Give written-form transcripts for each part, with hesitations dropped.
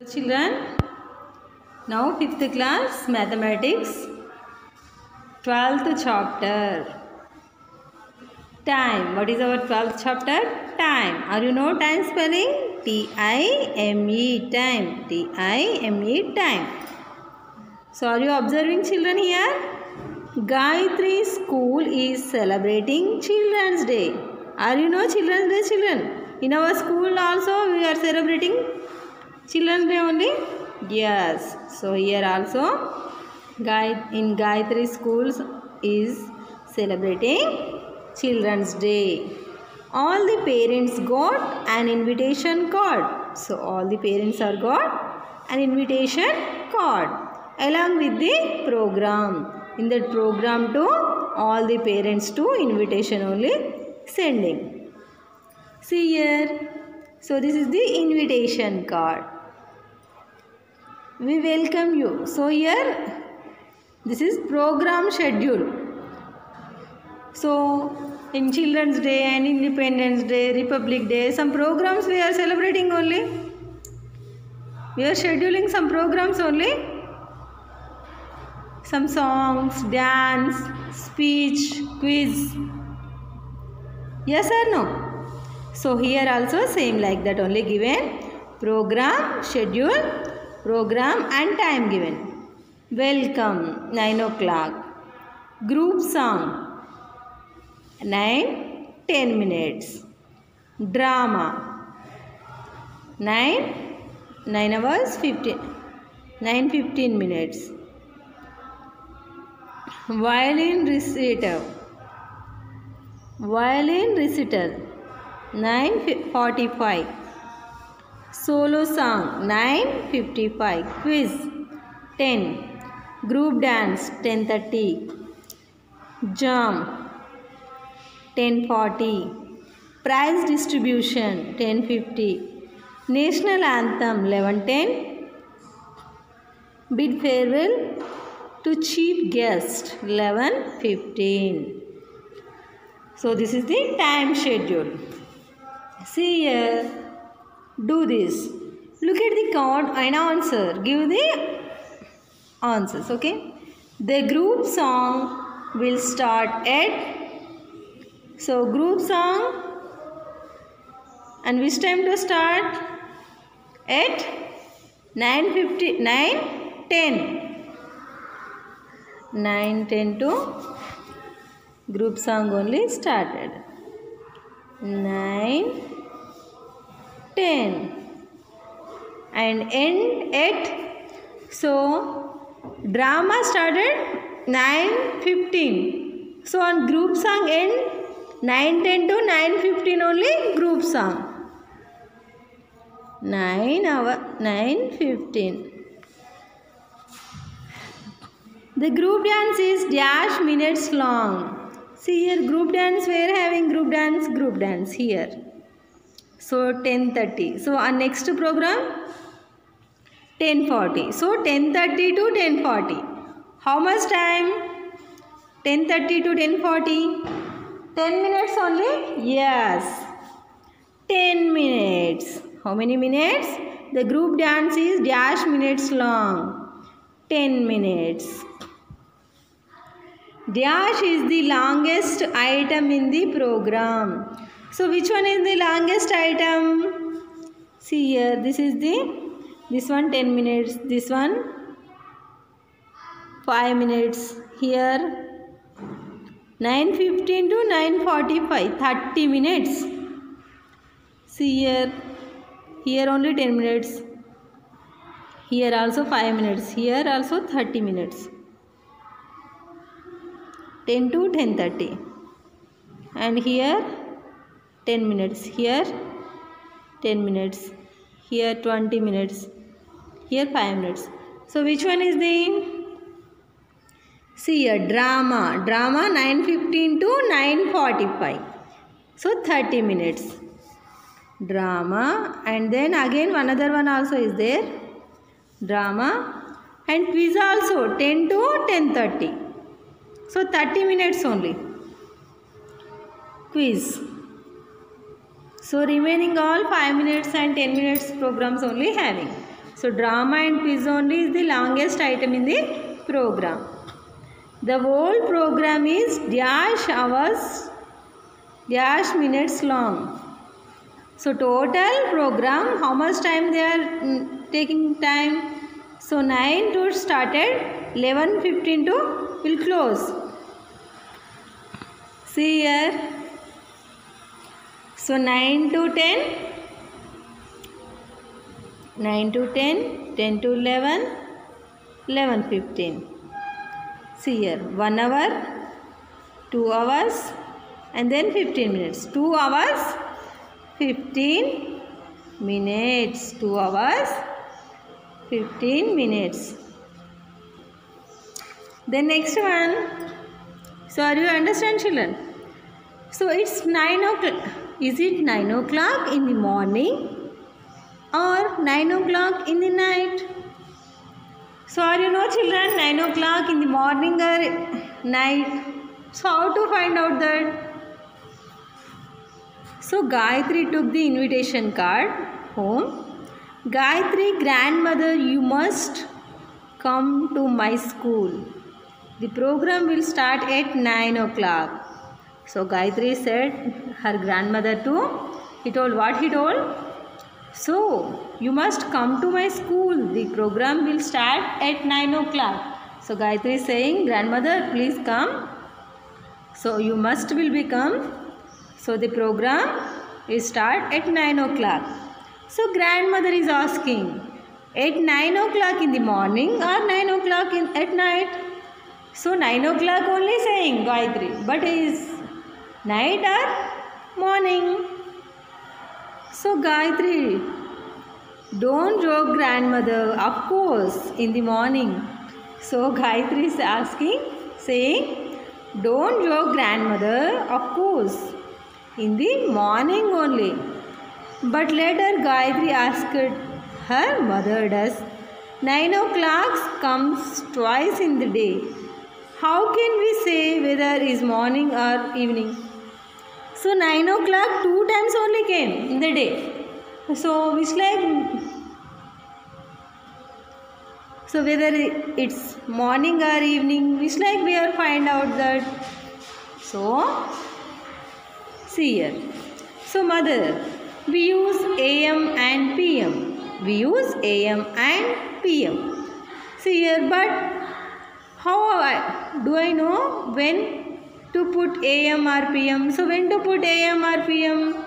Children, now 5th class mathematics 12th chapter time. What is our 12th chapter? Time. Are you know time spelling? T-I-M-E, time. T-I-M-E, time. So are you observing children here? Gayatri school is celebrating Children's Day. Are you know Children's Day, children? In our school also we are celebrating Children's Day only? Yes. So here also in Gayatri schools is celebrating Children's Day. All the parents got an invitation card. So all the parents are got an invitation card along with the program. In that program too, all the parents to invitation only sending. See here. So this is the invitation card. We welcome you. So here this is program schedule. So in Children's Day and Independence Day, Republic Day, some programs we are celebrating only. We are scheduling some programs only. Some songs, dance, speech, quiz. Yes or no? So here also same like that only given. Program, schedule, program and time given. Welcome 9 o'clock. Group song 9-10 minutes. Drama 9 hours 9-15 minutes. Violin recital 9:45. Solo song 9:55. Quiz 10. Group dance 10:30. Jam 10:40. Prize distribution 10:50. National anthem 11:10. Bid farewell to chief guest 11:15. So this is the time schedule. See here. Do this. Look at the card and answer. Give the answers. Okay. The group song will start at. So group song. And which time to start? At 9:50, 9:10. 9:10 to group song only started. 9:10 and end at. So drama started 9:15. So on group song end 9:10 to 9:15 only group song. 9:15. The group dance is dash minutes long. See here group dance, we are having group dance here. So 10:30. So our next program 10:40. So 10:30 to 10:40. How much time? 10:30 to 10:40. 10 minutes only? Yes. 10 minutes. How many minutes? The group dance is dash minutes long. 10 minutes. Dash is the longest item in the program. So which one is the longest item? See here, this one 10 minutes, this one 5 minutes. Here 9:15 to 9:45, 30 minutes. See here only 10 minutes. Here also 5 minutes. Here also 30 minutes. 10 to 10:30. And here 10 minutes. Here 10 minutes. Here 20 minutes. Here 5 minutes. So which one is the? See here drama. Drama 9:15 to 9:45. So 30 minutes. Drama and then again another one also is there. Drama and quiz also 10 to 10:30. So 30 minutes only. Quiz. So remaining all 5 minutes and 10 minutes programs only having. So drama and quiz only is the longest item in the program. The whole program is dash hours, dash minutes long. So total program, how much time they are taking time? So 9 to started, 11:15 to will close. See here. So 9 to 10, 9 to 10, 10 to 11, 11:15. See here, 1 hour, 2 hours and then 15 minutes. 2 hours, 15 minutes. 2 hours, 15 minutes. The next one. So are you understand, children? So it's 9 o'clock. Is it 9 o'clock in the morning or 9 o'clock in the night? So are you know, children, 9 o'clock in the morning or night? So how to find out that? So Gayatri took the invitation card home. Gayatri, grandmother, you must come to my school. The program will start at 9 o'clock. So Gayatri said her grandmother to, he told what he told? So you must come to my school. The program will start at 9 o'clock. So Gayatri is saying, grandmother, please come. So you must will become. So the program will start at 9 o'clock. So grandmother is asking, at 9 o'clock in the morning or 9 o'clock at night? So 9 o'clock only saying Gayatri, but is night or morning? So Gayatri, don't joke grandmother, of course in the morning. So Gayatri is asking, saying, don't joke grandmother, of course in the morning only. But later Gayatri asked her mother, does 9 o'clock comes twice in the day? How can we say whether is morning or evening? So 9 o'clock 2 times only came in the day. So which like, so whether it's morning or evening, which like we are find out that. So see here. So mother, we use AM and PM. We use AM and PM. See here, but how do I know when to put AM or PM? So when to put AM or PM?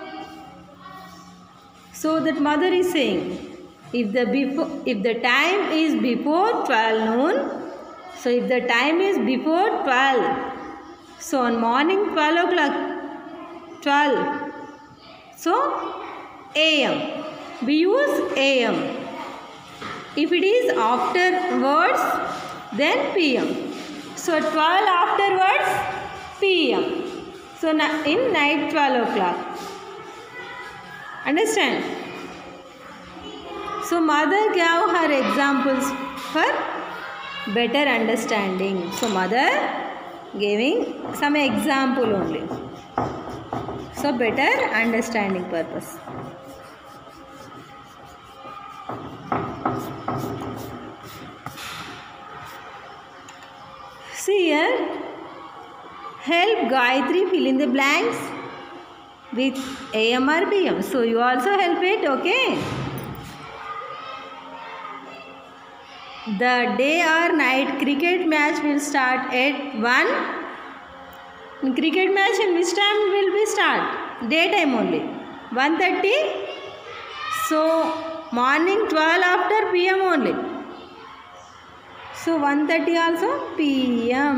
So that mother is saying, if the time is before 12 noon, so if the time is before 12, so on morning 12 o'clock, 12, so AM, we use AM. If it is afterwards, then PM. So 12 afterwards, PM. So in night 12 o'clock. Understand? So mother gave her examples for better understanding. So mother giving some example only. So better understanding purpose. See here, help Gayatri fill in the blanks with AM or PM. So you also help it, okay? The day or night cricket match will start at 1. Cricket match in which time will be start? Daytime only. 1:30. So morning 12 after PM only. So 1:30 also PM.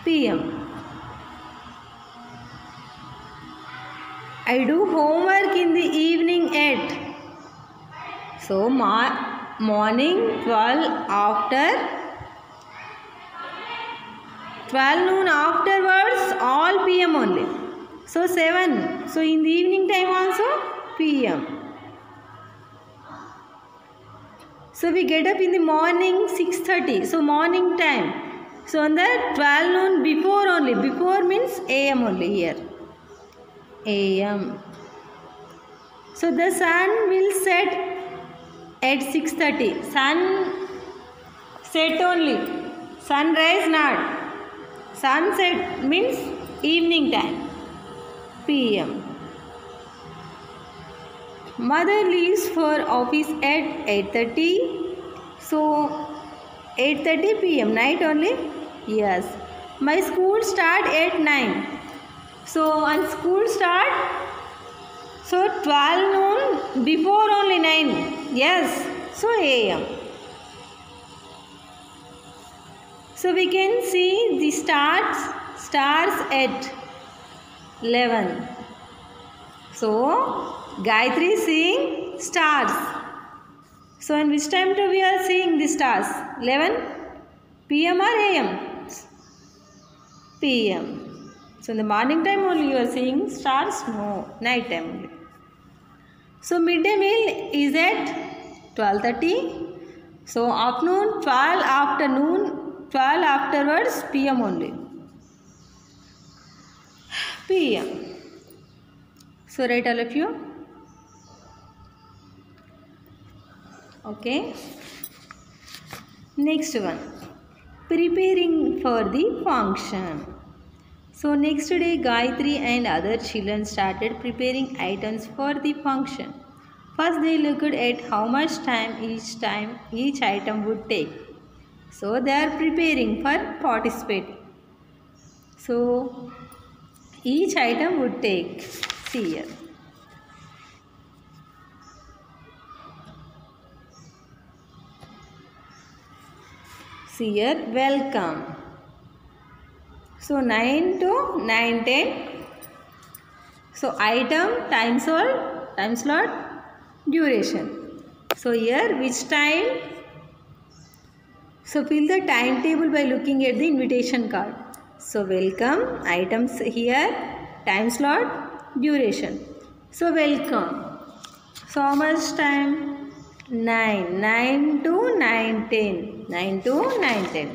PM. I do homework in the evening at. So morning 12 after 12 noon afterwards all PM only. So 7. So in the evening time also PM. So we get up in the morning 6:30. So morning time. So on the 12 noon before only. Before means AM only here. AM. So the sun will set at 6:30. Sun set only. Sunrise not. Sunset means evening time. PM. Mother leaves for office at 8:30. So 8:30 PM. Night only? Yes. My school start at 9. So on school start. So 12 noon before only 9. Yes. So AM. So we can see the stars at 11. So Gayatri is seeing stars. So in which time we are seeing the stars? 11 PM or AM? PM. So in the morning time only you are seeing stars? No, night time only. So midday meal is at 12:30. So afternoon 12, afternoon 12 afterwards, PM only. PM. So write all of you. Okay. Next one. Preparing for the function. So next day Gayatri and other children started preparing items for the function. First they looked at how much time each item would take. So they are preparing for participating. So each item would take, see here. See here, welcome. So 9 to 9:10. So item, time slot, duration. So here which time? So fill the timetable by looking at the invitation card. So welcome, items here, time slot, duration. So welcome. So how much time? 9 to 9:10. 9 to 9:10.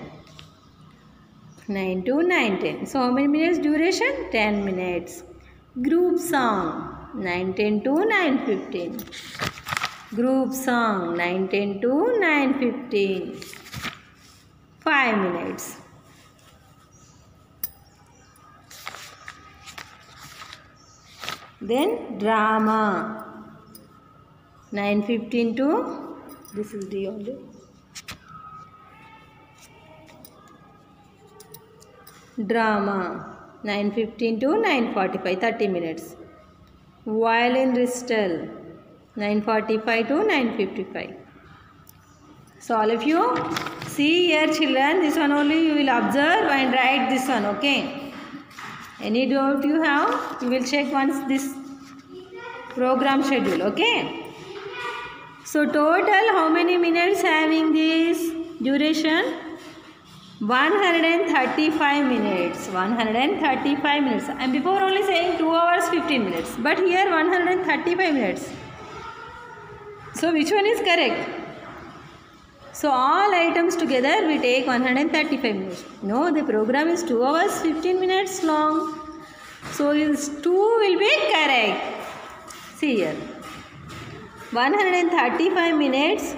9 to 9:10. So how many minutes duration? 10 minutes. Group song 9:10 to 9:15. Group song 9:10 to 9:15. 5 minutes. Then drama 9:15 to, this is the only. Drama 9:15 to 9:45, 30 minutes. Violin recital 9:45 to 9:55. So all of you see here children, this one only you will observe and write this one, okay? Any doubt you have, you will check once this program schedule, okay? So total how many minutes having this duration? 135 minutes. 135 minutes. And before only saying 2 hours 15 minutes. But here 135 minutes. So which one is correct? So all items together we take 135 minutes. No, the program is 2 hours 15 minutes long. So is 2 will be correct. See here. 135 minutes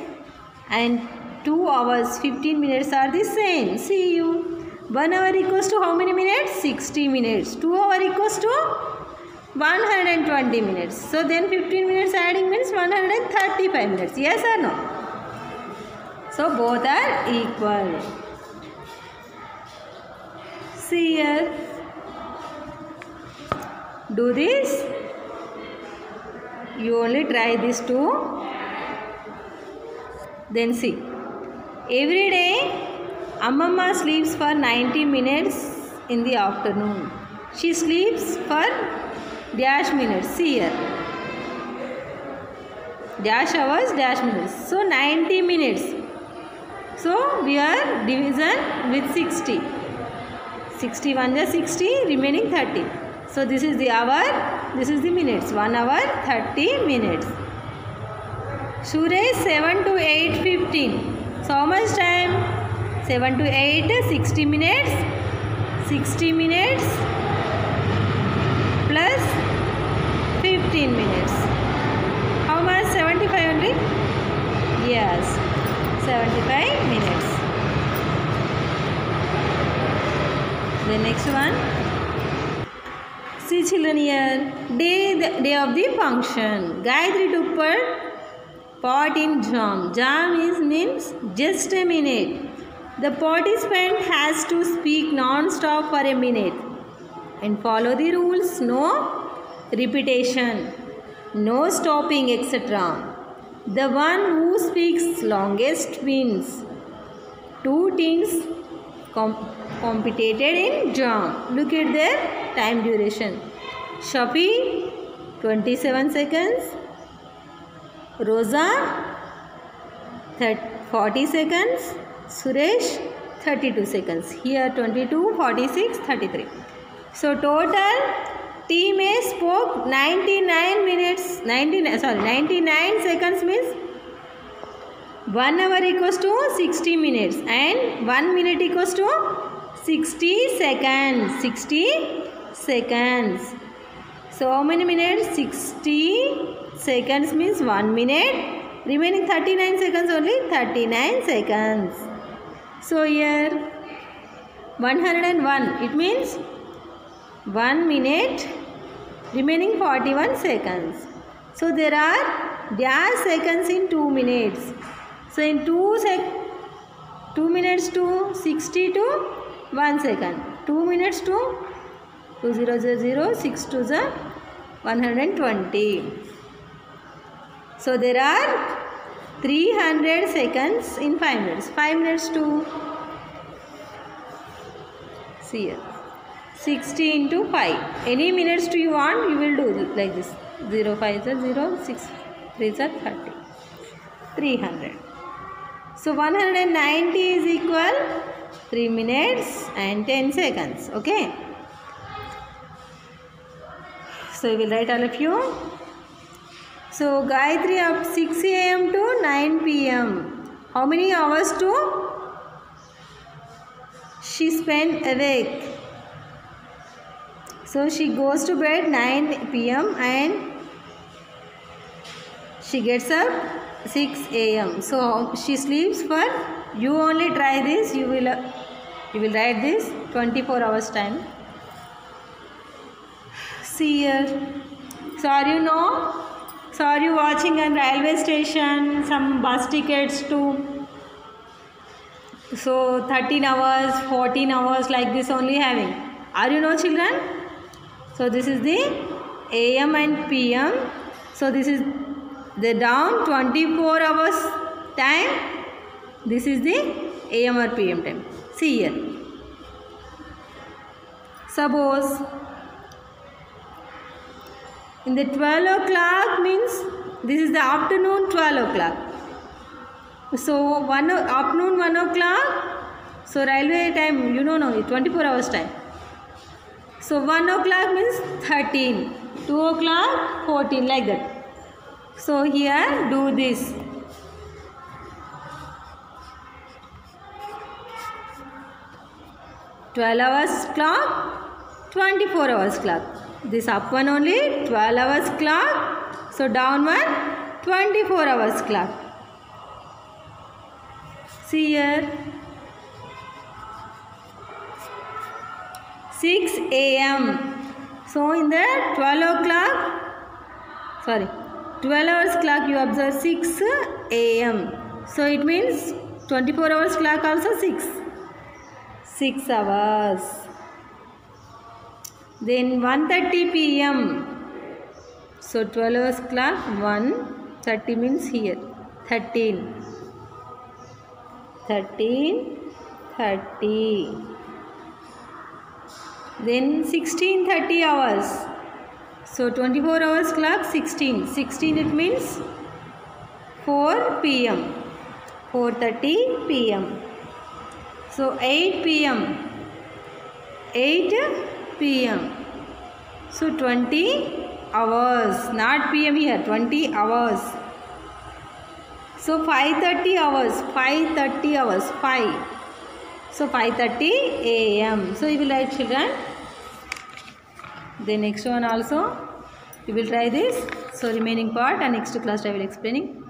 and 2 hours 15 minutes are the same. See you. 1 hour equals to how many minutes? 60 minutes. 2 hours equals to 120 minutes. So then 15 minutes adding means 135 minutes. Yes or no? So both are equal. See here. Do this. You only try this too. Then see. Every day, Ammamma sleeps for 90 minutes in the afternoon. She sleeps for dash minutes. See here. Dash hours, dash minutes. So 90 minutes. So we are division with 60. 61 is 60, remaining 30. So this is the hour, this is the minutes. 1 hour, 30 minutes. Suresh 7 to 8:15. So how much time? 7 to 8, 60 minutes. 60 minutes plus Yes, 75 minutes. The next one. See children here, day of the function. Gayatri took part in jam. Jam means just a minute. The participant has to speak non-stop for a minute and follow the rules. No repetition, no stopping, etc. The one who speaks longest wins. 2 teams competed in jam. Look at their time duration. Shafi 27 seconds. Rosa 40 seconds. Suresh 32 seconds. Here 22, 46, 33. So total team A spoke 99 seconds means 1 hour equals to 60 minutes and 1 minute equals to 60 seconds. 60 seconds. So how many minutes? 60 seconds means 1 minute. Remaining 39 seconds only. 39 seconds. So here 101. It means 1 minute. Remaining 41 seconds. So there are dash seconds in 2 minutes. So in 2 minutes to 60 to 1 second. 2 minutes to 2000, 6 to 120. So there are 300 seconds in 5 minutes. 5 minutes to, see here, 60 into 5. Any minutes to you want, you will do like this. 0, 5 is 0, 6, 3 is 30. 300. So 190 is equal 3 minutes and 10 seconds. Okay. So we will write all of you. So Gayatri up 6 a.m. to 9 p.m. How many hours to she spent awake? So she goes to bed 9 p.m. and she gets up 6 a.m. So she sleeps for, you only try this, you will write this 24 hours time. See here. So are you watching on railway station some bus tickets too? So 13 hours, 14 hours like this only having. Are you know children? So this is the AM and PM. So this is the down 24 hours time. This is the AM or PM time. See here. Suppose in the 12 o'clock means this is the afternoon 12 o'clock. So afternoon 1 o'clock. So railway time, you know 24 hours time. So 1 o'clock means 13. 2 o'clock 14 like that. So here do this. $12 clock, 24 hours clock. This up one only 12 hours clock. So down one 24 hours clock. See here. 6 a.m. So in the 12 hours clock you observe 6 a.m. So it means 24 hours clock also 6 hours. Then 1:30 p.m. So 12 hours clock 1:30 means here 13. 30. Then 16:30 hours. So 24 hours clock 16. 16 it means 4 p.m. 4:30 p.m. So 8 p.m. 8 p.m. So 20 hours. Not p.m. here. 20 hours. So 5:30 hours. 5:30 hours. 5. So 5:30 a.m. So you will write children. The next one also you will try this. So remaining part and next class I will explaining.